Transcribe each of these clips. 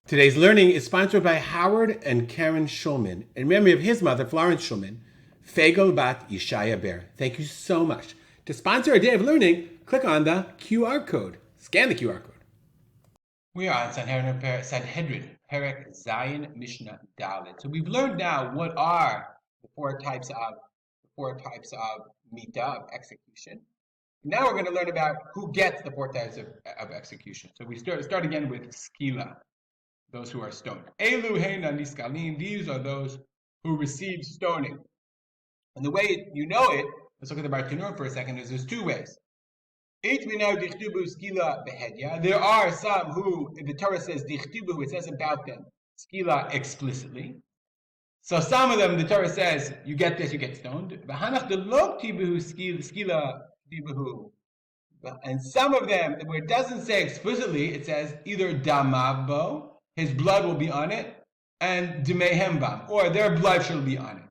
Today's learning is sponsored by Howard and Karen Schulman in memory of his mother, Florence Schulman, Fagel Bat Yishaya Ber. Thank you so much. To sponsor a day of learning, click on the QR code. Scan the QR code. We are on Sanhedrin, Perek Zayin Mishnah Dalet. So we've learned now what are the four types of mita, of execution. Now we're going to learn about who gets the four types of execution. So we start again with skila, those who are stoned. Elu heina niskalim, these are those who receive stoning. And the way you know it, let's look at the Bartanur for a second, is there's two ways. There are some who, the Torah says, dichtubu, it says about them, skila explicitly. So some of them, the Torah says, you get this, you get stoned. And some of them, where it doesn't say explicitly, it says either damabo, his blood will be on it, and dimehembam, or their blood shall be on it.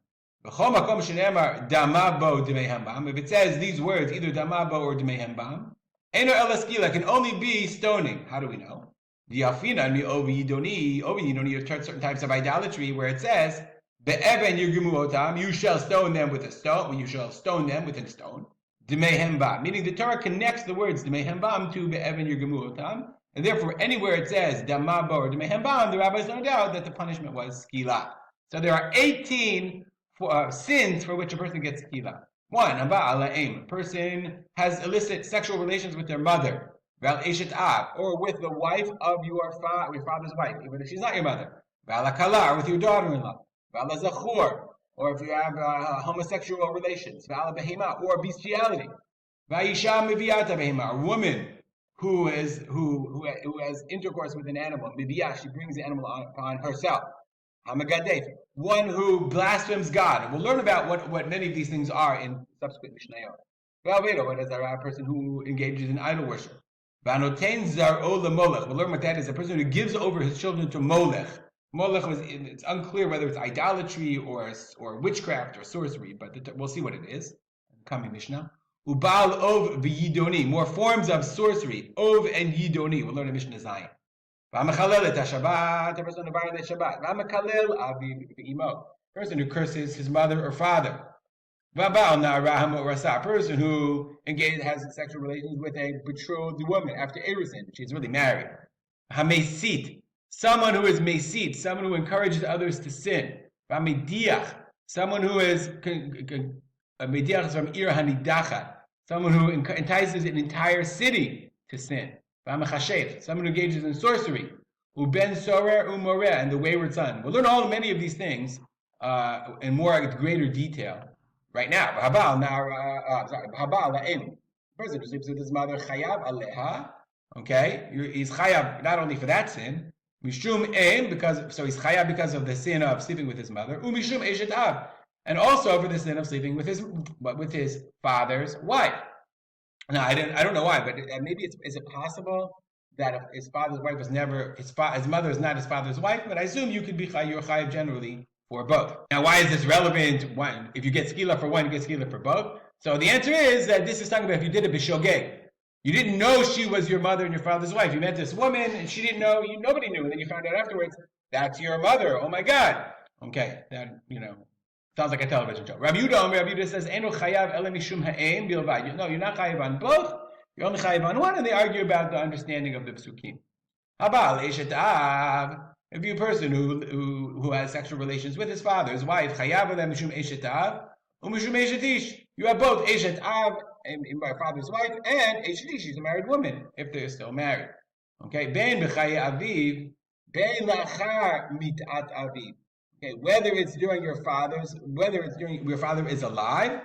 If it says these words, either damabo or dimehembam, eno elaskila can only be stoning. How do we know? Certain types of idolatry where it says, you shall stone them with a stone, you shall stone them with a stone. Meaning the Torah connects the words Demehembam to Be'even Yirgemu Otam, and therefore anywhere it says Damabo or Demehembam, the rabbis learned out that the punishment was skila. So there are 18 sins for which a person gets skila. One, a person has illicit sexual relations with their mother, or with the wife of your father's wife, even if she's not your mother, or with your daughter-in-law, or if you have homosexual relations, or bestiality, a woman who has intercourse with an animal, she brings the animal upon herself, one who blasphemes God. And we'll learn about what many of these things are in subsequent Mishnayot. What is a person who engages in idol worship? We'll learn what that is. A person who gives over his children to Molech. Molech it's unclear whether it's idolatry or witchcraft or sorcery, but we'll see what it is. Coming Mishnah. Ubal ov v'yidoni, more forms of sorcery. Ov and yidoni. We'll learn in Mishnah Zayin. V'amachalel et Shabbat, a person who violates Shabbat. V'amakalel aviv v'imo, person who curses his mother or father. V'abal na'araham orasa, a person who has sexual relations with a betrothed woman after erusin, she's really married. Hamesit, someone who is mesit, someone who encourages others to sin. V'amediach, someone who is mediach from ir hanidachat, someone who entices an entire city to sin. V'amachashev, someone who engages in sorcery. Uben sorer umoreh, and the wayward son. We'll learn many of these things in greater detail right now. Habal la'im, person who sleeps with his mother, chayav aleha. Okay, he's chayav not only for that sin, mishum em, so he's chayav because of the sin of sleeping with his mother. Umishum eshet av, and also for the sin of sleeping with his father's wife. Now, I don't know why, but maybe is it possible that if his father's wife was never his mother is not his father's wife? But I assume you could be chayiv generally for both. Now, why is this relevant? One, if you get skila for one, you get skila for both. So the answer is that this is talking about if you did a b'shogeg. You didn't know she was your mother and your father's wife. You met this woman and she didn't know. Nobody knew, and then you found out afterwards that's your mother. Oh my God. Okay, that sounds like a television show. Rabbi Yudah says, "Eno chayav ele mishum ha'em bilvad." No, you're not chayav on both. You're only chayav on one, and they argue about the understanding of the psukim. Habal eshet av. If you're a person who has sexual relations with his father's wife, chayav ele mishum eshet av u'mishum eshet ish. You have both eshet av, my father's wife, and eshet ish. She's a married woman if they're still married. Okay, ben b'chaye aviv, ben lachar mitat aviv. Okay, whether your father is alive,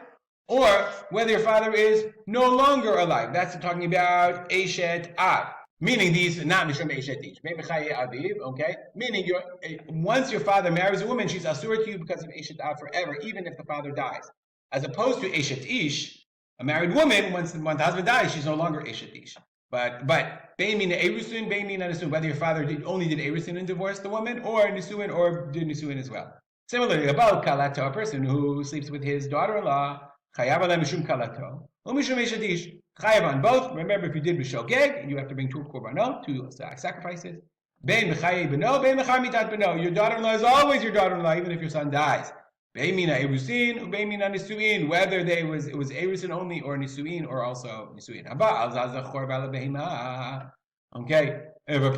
or whether your father is no longer alive. That's talking about Eshet Av. Meaning these, not Mishum Eshet Ish. Okay? Meaning once your father marries a woman, she's asur to you because of Eshet Av forever, even if the father dies. As opposed to Eshet Ish, a married woman, once the husband dies, she's no longer Eshet Ish. But bein min erusin, bein min nisuin, whether your father only did erusin and divorced the woman, or nisuin, or did nisuin as well. Similarly, about kalato, a person who sleeps with his daughter-in-law, chayav alem mishum kalato, or mishum eshet ish, chayav on both. Remember, if you did b'shogeg, you have to bring two korbanot, two sacrifices. Bein mechaye beno, bein mechar mitat beno. Your daughter-in-law is always your daughter-in-law, even if your son dies. Bein mina erusin, bein mina nisuin. Whether it was erusin only or nisuin or also nisuin. Haba al zazachor bala behima. Okay, if a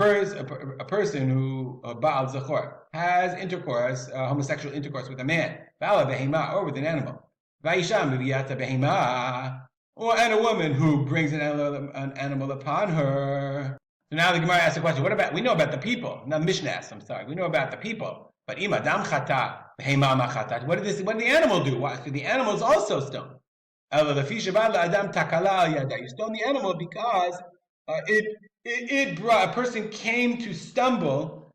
person who Baal Zachor has intercourse, homosexual intercourse with a man, Bala Behema, or with an animal, Vaisham Biviyata Behema, and a woman who brings an animal upon her. So now the Gemara asks the question: what about, we know about the people? Now the Mishnah asks, I'm sorry, we know about the people, but Ima Dam Chata Behema Machatat. What did the animal do? Why? So the animal is also stoned. You stone the animal because it brought, a person came to stumble,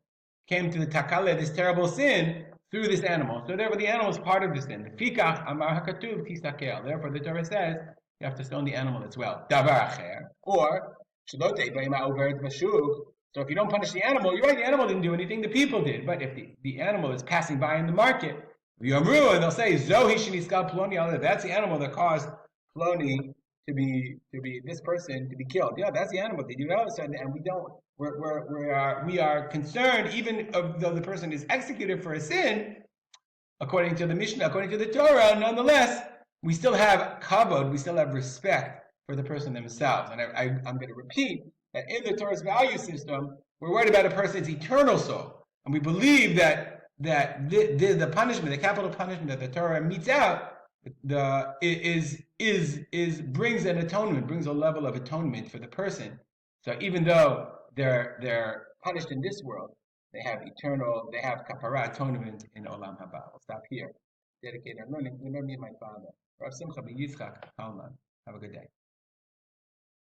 came to the takale, this terrible sin, through this animal. So therefore the animal is part of the sin. Therefore the Torah says you have to stone the animal as well. Or so if you don't punish the animal, you're right, the animal didn't do anything, the people did. But if the animal is passing by in the market, and they'll say, that's the animal that caused Ploni to be this person to be killed. Yeah, that's the animal. They do all of a sudden, and we are concerned, even though the person is executed for a sin, according to the Mishnah, according to the Torah, nonetheless, we still have kavod, we still have respect for the person themselves. And I'm going to repeat that in the Torah's value system, we're worried about a person's eternal soul, and we believe that the punishment, the capital punishment that the Torah metes out, brings an atonement, brings a level of atonement for the person. So even though they're punished in this world, they have kapara atonement in Olam Haba. We'll stop here. Dedicate our learning. We learn me and my father. Rav Simcha ben Yitzchak Kalman. Have a good day.